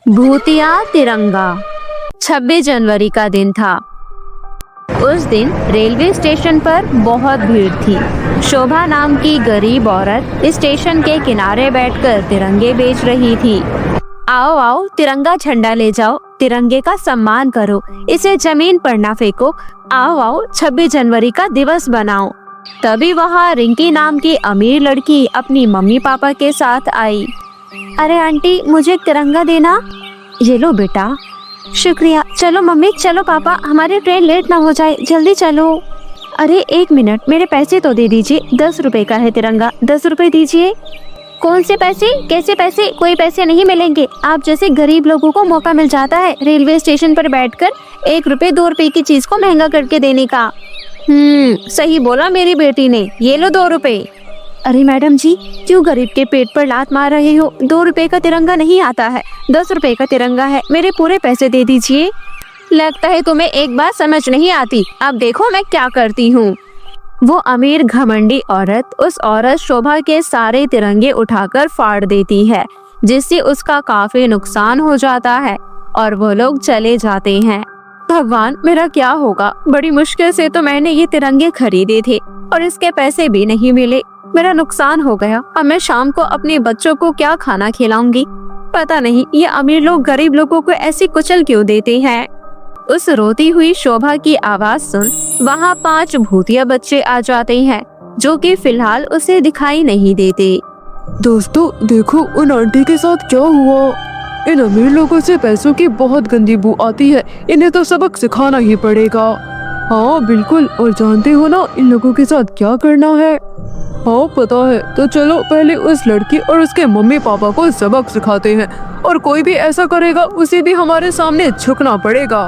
भूतिया तिरंगा। 26 जनवरी का दिन था। उस दिन रेलवे स्टेशन पर बहुत भीड़ थी। शोभा नाम की गरीब औरत स्टेशन के किनारे बैठकर तिरंगे बेच रही थी। आओ आओ, तिरंगा झंडा ले जाओ, तिरंगे का सम्मान करो, इसे जमीन पर ना फेंको। आओ आओ, 26 जनवरी का दिवस बनाओ। तभी वहाँ रिंकी नाम की अमीर लड़की अपनी मम्मी पापा के साथ आई। अरे आंटी, मुझे एक तिरंगा देना। ये लो बेटा। शुक्रिया। चलो मम्मी, चलो पापा, हमारी ट्रेन लेट ना हो जाए, जल्दी चलो। अरे एक मिनट, मेरे पैसे तो दे दीजिए। 10 रुपए का है तिरंगा, 10 रुपए दीजिए। कौन से पैसे? कैसे पैसे? कोई पैसे नहीं मिलेंगे। आप जैसे गरीब लोगों को मौका मिल जाता है रेलवे स्टेशन पर बैठकर 1 रुपए 2 रुपए की चीज को महंगा करके देने का। सही बोला मेरी बेटी ने। ये लो 2 रुपए। अरे मैडम जी, क्यों गरीब के पेट पर लात मार रहे हो? 2 रुपए का तिरंगा नहीं आता है, 10 रुपए का तिरंगा है। मेरे पूरे पैसे दे दीजिए। लगता है तुम्हें एक बात समझ नहीं आती। अब देखो मैं क्या करती हूँ। वो अमीर घमंडी औरत उस औरत शोभा के सारे तिरंगे उठाकर फाड़ देती है, जिससे उसका काफी नुकसान हो जाता है और वो लोग चले जाते हैं। भगवान, मेरा क्या होगा? बड़ी मुश्किल से तो मैंने ये तिरंगे खरीदे थे और इसके पैसे भी नहीं मिले। मेरा नुकसान हो गया। अब मैं शाम को अपने बच्चों को क्या खाना खिलाऊंगी? पता नहीं ये अमीर लोग गरीब लोगों को ऐसी कुचल क्यों देते हैं। उस रोती हुई शोभा की आवाज सुन वहाँ 5 भूतिया बच्चे आ जाते हैं, जो कि फिलहाल उसे दिखाई नहीं देते। दोस्तों देखो, उन आंटी के साथ क्या हुआ। इन अमीर लोगों से पैसों की बहुत गंदी बू आती है। इन्हें तो सबक सिखाना ही पड़ेगा। हाँ बिल्कुल, और जानते हो ना इन लोगों के साथ क्या करना है? हाँ पता है। तो चलो पहले उस लड़की और उसके मम्मी पापा को सबक सिखाते हैं, और कोई भी ऐसा करेगा उसे भी हमारे सामने झुकना पड़ेगा।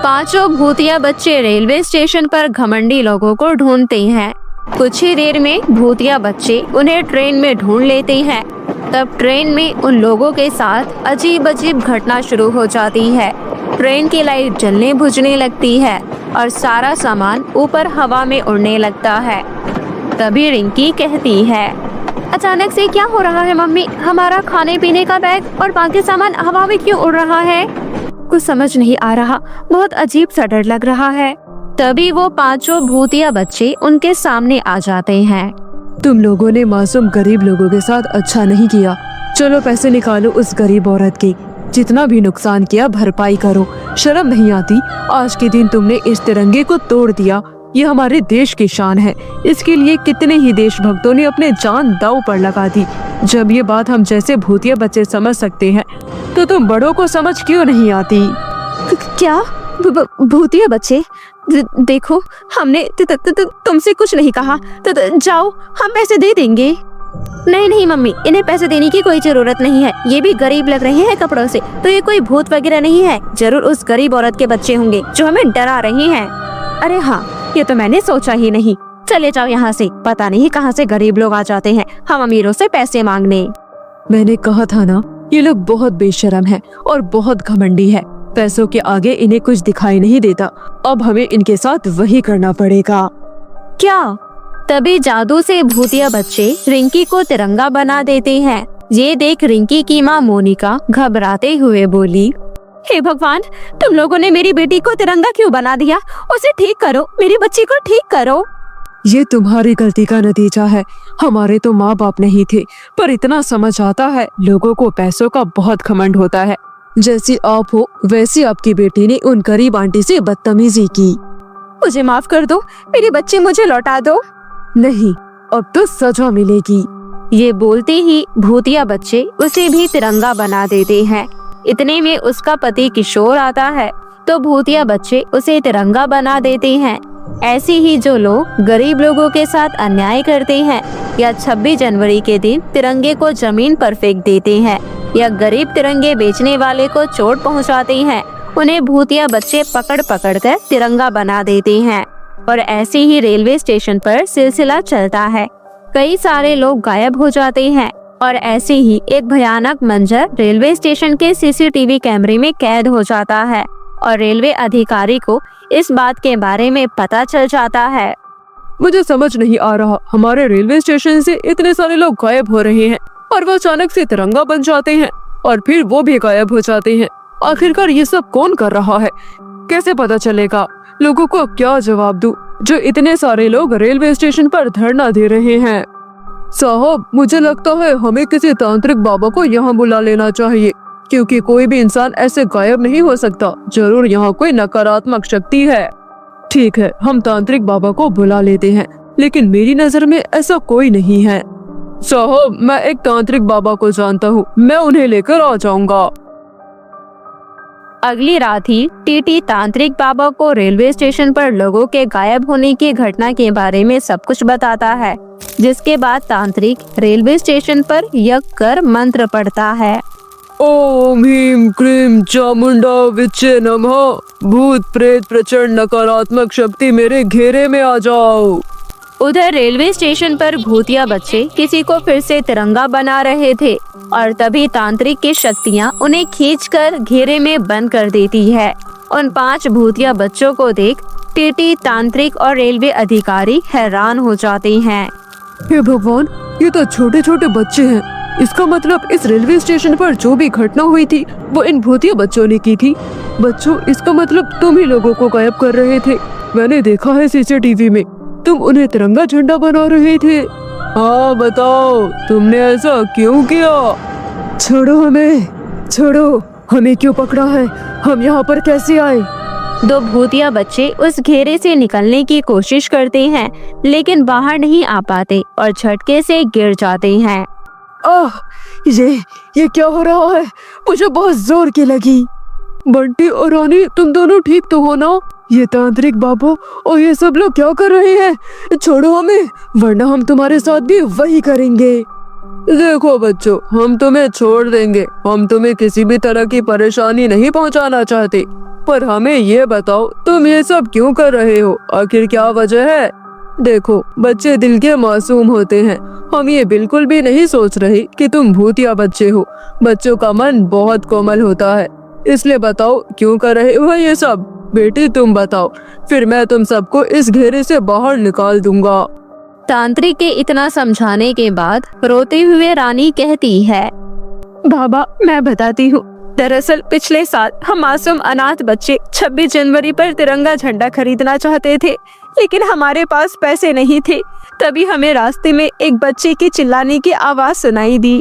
5 भूतिया बच्चे रेलवे स्टेशन पर घमंडी लोगों को ढूंढते हैं। कुछ ही देर में भूतिया बच्चे उन्हें ट्रेन में ढूंढ लेते हैं। तब ट्रेन में उन लोगों के साथ अजीब अजीब घटना शुरू हो जाती है। ट्रेन की लाइट जलने बुझने लगती है और सारा सामान ऊपर हवा में उड़ने लगता है। तभी रिंकी कहती है, अचानक से क्या हो रहा है मम्मी? हमारा खाने पीने का बैग और बाकी सामान हवा में क्यों उड़ रहा है? कुछ समझ नहीं आ रहा, बहुत अजीब सा डर लग रहा है। तभी वो 5 भूतिया बच्चे उनके सामने आ जाते हैं। तुम लोगों ने मासूम गरीब लोगों के साथ अच्छा नहीं किया। चलो पैसे निकालो उस गरीब औरत के। जितना भी नुकसान किया भरपाई करो। शर्म नहीं आती? आज के दिन तुमने इस तिरंगे को तोड़ दिया। ये हमारे देश की शान है। इसके लिए कितने ही देशभक्तों ने अपने जान दांव पर लगा दी। जब ये बात हम जैसे भूतिया बच्चे समझ सकते हैं, तो तुम बड़ों को समझ क्यों नहीं आती? क्या? भूतिया बच्चे? देखो, हमने तुमसे कुछ नहीं कहा। जाओ, हम पैसे दे देंगे। नहीं मम्मी, इन्हें पैसे देने की कोई जरूरत नहीं है। ये भी गरीब लग रहे हैं कपड़ों से, तो ये कोई भूत वगैरह नहीं है। जरूर उस गरीब औरत के बच्चे होंगे जो हमें डरा रही हैं। अरे हाँ, ये तो मैंने सोचा ही नहीं। चले जाओ यहाँ से। पता नहीं कहाँ से गरीब लोग आ जाते हैं हम अमीरों से पैसे मांगने। मैंने कहा था ना, ये लोग बहुत बेशरम हैं और बहुत घमंडी है। पैसों के आगे इन्हें कुछ दिखाई नहीं देता। अब हमें इनके साथ वही करना पड़ेगा। क्या? तभी जादू से भूतिया बच्चे रिंकी को तिरंगा बना देते हैं। ये देख रिंकी की माँ मोनिका घबराते हुए बोली, हे भगवान, तुम लोगों ने मेरी बेटी को तिरंगा क्यों बना दिया? उसे ठीक करो, मेरी बच्ची को ठीक करो। ये तुम्हारी गलती का नतीजा है। हमारे तो माँ बाप नहीं थे, पर इतना समझ आता है। लोगों को पैसों का बहुत घमंड होता है। जैसी आप हो वैसी आपकी बेटी ने उन गरीब आंटी से बदतमीजी की। मुझे माफ कर दो, मेरे बच्चे मुझे लौटा दो। नहीं, अब तो सजा मिलेगी। ये बोलते ही भूतिया बच्चे उसे भी तिरंगा बना देते हैं। इतने में उसका पति किशोर आता है, तो भूतिया बच्चे उसे तिरंगा बना देते हैं। ऐसे ही जो लोग गरीब लोगों के साथ अन्याय करते हैं, या 26 जनवरी के दिन तिरंगे को जमीन पर फेंक देते हैं, या गरीब तिरंगे बेचने वाले को चोट पहुंचाते हैं, उन्हें भूतिया बच्चे पकड़ पकड़ कर तिरंगा बना देते हैं। और ऐसे ही रेलवे स्टेशन पर सिलसिला चलता है। कई सारे लोग गायब हो जाते हैं और ऐसे ही एक भयानक मंजर रेलवे स्टेशन के सीसीटीवी कैमरे में कैद हो जाता है और रेलवे अधिकारी को इस बात के बारे में पता चल जाता है। मुझे समझ नहीं आ रहा, हमारे रेलवे स्टेशन से इतने सारे लोग गायब हो रहे हैं और वो अचानक से तिरंगा बन जाते हैं। और फिर वो भी गायब हो जाते हैं। आखिरकार ये सब कौन कर रहा है? कैसे पता चलेगा? लोगों को क्या जवाब दूं जो इतने सारे लोग रेलवे स्टेशन पर धरना दे रहे हैं? साहब, मुझे लगता है हमें किसी तांत्रिक बाबा को यहाँ बुला लेना चाहिए, क्योंकि कोई भी इंसान ऐसे गायब नहीं हो सकता। जरूर यहाँ कोई नकारात्मक शक्ति है। ठीक है, हम तांत्रिक बाबा को बुला लेते हैं, लेकिन मेरी नजर में ऐसा कोई नहीं है। साहब, मैं एक तांत्रिक बाबा को जानता हूँ, मैं उन्हें लेकर आ जाऊंगा। अगली रात ही टीटी तांत्रिक बाबा को रेलवे स्टेशन पर लोगों के गायब होने की घटना के बारे में सब कुछ बताता है, जिसके बाद तांत्रिक रेलवे स्टेशन पर यज्ञ कर मंत्र पढ़ता है। ओम ह्रीम क्रीम चामुंडा विच्चे नमः। भूत प्रेत प्रचंड नकारात्मक शक्ति मेरे घेरे में आ जाओ। उधर रेलवे स्टेशन पर भूतिया बच्चे किसी को फिर से तिरंगा बना रहे थे और तभी तांत्रिक की शक्तियाँ उन्हें खींचकर घेरे में बंद कर देती है। उन 5 भूतिया बच्चों को देख टीटी, तांत्रिक और रेलवे अधिकारी हैरान हो जाते हैं। हे भगवान, ये तो छोटे छोटे बच्चे हैं। इसका मतलब इस रेलवे स्टेशन पर जो भी घटना हुई थी वो इन भूतिया बच्चों ने की थी। बच्चों, इसका मतलब तुम ही लोगों को गायब कर रहे थे। मैंने देखा है सीसीटीवी में, तुम उन्हें तिरंगा झंडा बना रहे थे। हाँ, बताओ तुमने ऐसा क्यों किया? छोड़ो हमें, छोड़ो। हमें क्यों पकड़ा है? हम यहाँ पर कैसे आए? 2 भूतिया बच्चे उस घेरे से निकलने की कोशिश करते हैं, लेकिन बाहर नहीं आ पाते और झटके से गिर जाते हैं। आह, ये क्या हो रहा है? मुझे बहुत जोर की लगी। बंटी और रानी, तुम दोनों ठीक तो हो ना? ये तांत्रिक बाबू और ये सब लोग क्या कर रहे हैं? छोड़ो हमें, वरना हम तुम्हारे साथ भी वही करेंगे। देखो बच्चों, हम तुम्हें छोड़ देंगे। हम तुम्हें किसी भी तरह की परेशानी नहीं पहुंचाना चाहते, पर हमें ये बताओ तुम ये सब क्यों कर रहे हो? आखिर क्या वजह है? देखो, बच्चे दिल के मासूम होते हैं। हम ये बिल्कुल भी नहीं सोच रहे कि तुम भूतिया बच्चे हो। बच्चों का मन बहुत कोमल होता है, इसलिए बताओ क्यों कर रहे हो ये सब? बेटी तुम बताओ, फिर मैं तुम सबको इस घेरे से बाहर निकाल दूंगा। तांत्रिक के इतना समझाने के बाद रोते हुए रानी कहती है, बाबा मैं बताती हूँ। दरअसल पिछले साल हम मासूम अनाथ बच्चे 26 जनवरी पर तिरंगा झंडा खरीदना चाहते थे, लेकिन हमारे पास पैसे नहीं थे। तभी हमें रास्ते में एक बच्चे की चिल्लाने की आवाज सुनाई दी।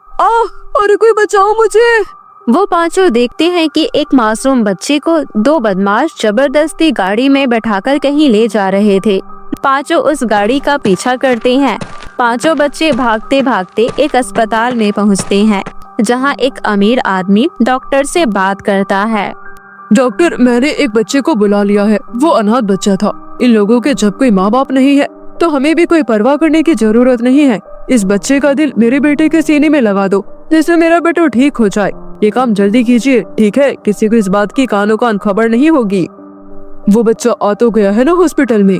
अरे कोई बचाओ मुझे! वो पांचों देखते हैं कि एक मासूम बच्चे को 2 बदमाश जबरदस्ती गाड़ी में बैठाकर कहीं ले जा रहे थे। पांचों उस गाड़ी का पीछा करते हैं। पांचों बच्चे भागते भागते एक अस्पताल में पहुंचते हैं, जहां एक अमीर आदमी डॉक्टर से बात करता है। डॉक्टर, मैंने एक बच्चे को बुला लिया है। वो अनाथ बच्चा था। इन लोगों के जब कोई माँ बाप नहीं है तो हमें भी कोई परवाह करने की जरूरत नहीं है। इस बच्चे का दिल मेरे बेटे के सीने में लगा दो, जिससे मेरा बेटा ठीक हो जाए। ये काम जल्दी कीजिए, ठीक है? किसी को इस बात की कानो कान खबर नहीं होगी। वो बच्चा आ तो गया है ना हॉस्पिटल में।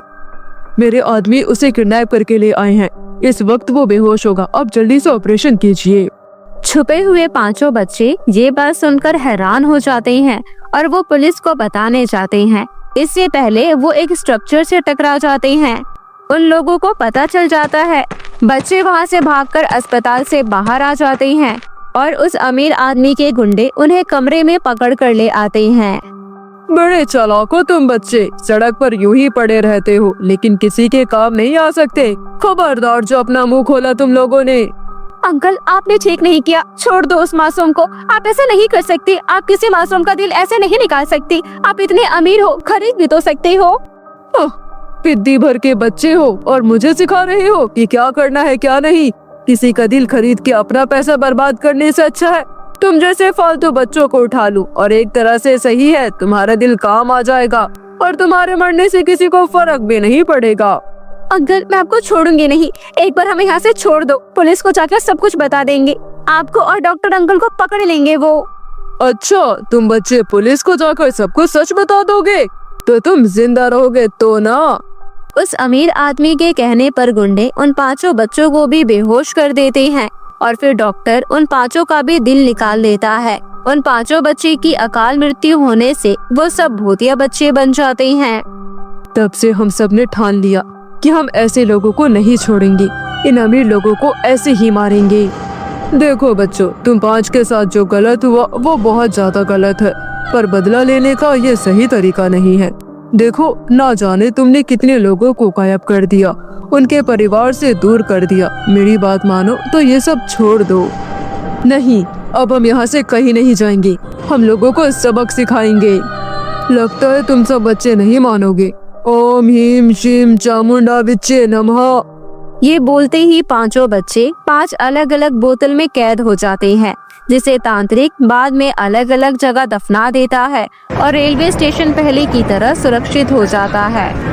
मेरे आदमी उसे किडनैप करके ले आए हैं। इस वक्त वो बेहोश होगा। अब जल्दी से ऑपरेशन कीजिए। छुपे हुए पांचों बच्चे ये बात सुनकर हैरान हो जाते हैं और वो पुलिस को बताने जाते हैं। इससे पहले वो एक स्ट्रक्चर से टकरा जाते हैं। उन लोगों को पता चल जाता है। बच्चे वहाँ से भागकर अस्पताल से बाहर आ जाते हैं और उस अमीर आदमी के गुंडे उन्हें कमरे में पकड़ कर ले आते हैं। बड़े चालाक हो तुम बच्चे। सड़क पर यूं ही पड़े रहते हो, लेकिन किसी के काम नहीं आ सकते। खबरदार जो अपना मुंह खोला तुम लोगों ने। अंकल, आपने ठीक नहीं किया। छोड़ दो उस मासूम को। आप ऐसा नहीं कर सकते। आप किसी मासूम का दिल ऐसे नहीं निकाल सकती। आप इतने अमीर हो, खरीद भी तो सकते हो। पिद्दी भर के बच्चे हो और मुझे सिखा रहे हो कि क्या करना है क्या नहीं। किसी का दिल खरीद के अपना पैसा बर्बाद करने से अच्छा है तुम जैसे फालतू बच्चों को उठा लूं। और एक तरह से सही है, तुम्हारा दिल काम आ जाएगा और तुम्हारे मरने से किसी को फर्क भी नहीं पड़ेगा। अंकल, मैं आपको छोड़ूंगी नहीं। एक बार हमें यहाँ से छोड़ दो। पुलिस को जाकर सब कुछ बता देंगे। आपको और डॉक्टर अंकल को पकड़ लेंगे वो। अच्छा, तुम बच्चे पुलिस को जाकर सब कुछ सच बता दोगे तो तुम जिंदा रहोगे तो ना। उस अमीर आदमी के कहने पर गुंडे उन पांचों बच्चों को भी बेहोश कर देते हैं और फिर डॉक्टर उन पांचों का भी दिल निकाल देता है। उन पांचों बच्चे की अकाल मृत्यु होने से वो सब भूतिया बच्चे बन जाते हैं। तब से हम सब ने ठान लिया कि हम ऐसे लोगों को नहीं छोड़ेंगे। इन अमीर लोगों को ऐसे ही मारेंगे। देखो बच्चों, तुम 5 के साथ जो गलत हुआ वो बहुत ज्यादा गलत है, पर बदला लेने का ये सही तरीका नहीं है। देखो, ना जाने तुमने कितने लोगों को गायब कर दिया, उनके परिवार से दूर कर दिया। मेरी बात मानो तो ये सब छोड़ दो। नहीं, अब हम यहाँ से कहीं नहीं जाएंगे। हम लोगों को सबक सिखाएंगे। लगता है तुम सब बच्चे नहीं मानोगे। ओम ह्रीम श्रीम चामुंडा विच्चे नमः। ये बोलते ही पांचों बच्चे 5 अलग अलग बोतल में कैद हो जाते हैं, जिसे तांत्रिक बाद में अलग अलग जगह दफना देता है और रेलवे स्टेशन पहले की तरह सुरक्षित हो जाता है।